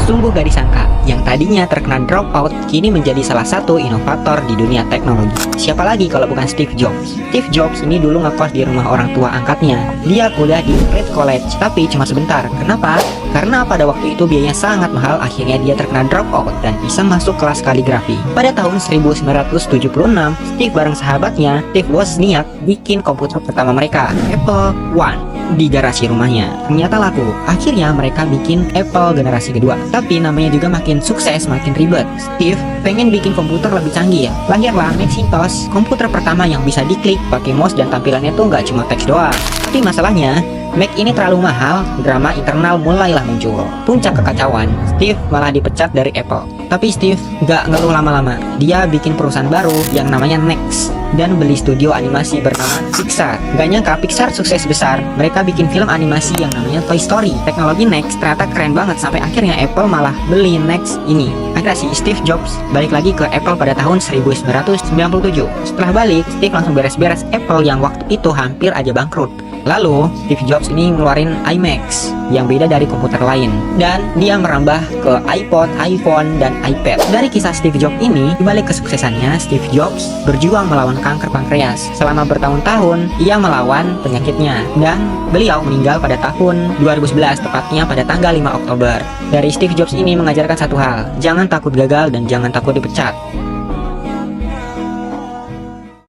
Sungguh gak disangka, yang tadinya terkena dropout kini menjadi salah satu inovator di dunia teknologi. Siapa lagi kalau bukan Steve Jobs? Steve Jobs ini dulu ngekos di rumah orang tua angkatnya. Dia kuliah di Reed College, tapi cuma sebentar. Kenapa? Karena pada waktu itu biayanya sangat mahal, akhirnya dia terkena dropout dan bisa masuk kelas kaligrafi. Pada tahun 1976, Steve bareng sahabatnya, Steve Wozniak, bikin komputer pertama mereka, Apple I, di garasi rumahnya. Ternyata laku. Akhirnya mereka bikin Apple generasi kedua. Tapi namanya juga makin sukses, makin ribet. Steve pengen bikin komputer lebih canggih ya. Lahirlah Macintosh, komputer pertama yang bisa diklik pakai mouse dan tampilannya tuh nggak cuma teks doang. Tapi masalahnya, Mac ini terlalu mahal, drama internal mulailah muncul. Puncak kekacauan, Steve malah dipecat dari Apple. Tapi Steve nggak ngeluh lama-lama. Dia bikin perusahaan baru yang namanya NeXT dan beli studio animasi bernama Pixar. Gak nyangka Pixar sukses besar. Mereka bikin film animasi yang namanya Toy Story. Teknologi NeXT ternyata keren banget sampai akhirnya Apple malah beli NeXT ini. Akhirnya si Steve Jobs balik lagi ke Apple pada tahun 1997. Setelah balik, Steve langsung beres-beres Apple yang waktu itu hampir aja bangkrut. Lalu, Steve Jobs ini ngeluarin iMac yang beda dari komputer lain. Dan dia merambah ke iPod, iPhone, dan iPad. Dari kisah Steve Jobs ini, dibalik kesuksesannya, Steve Jobs berjuang melawan kanker pankreas. Selama bertahun-tahun, ia melawan penyakitnya. Dan beliau meninggal pada tahun 2011, tepatnya pada tanggal 5 Oktober. Dari Steve Jobs ini mengajarkan satu hal, jangan takut gagal dan jangan takut dipecat.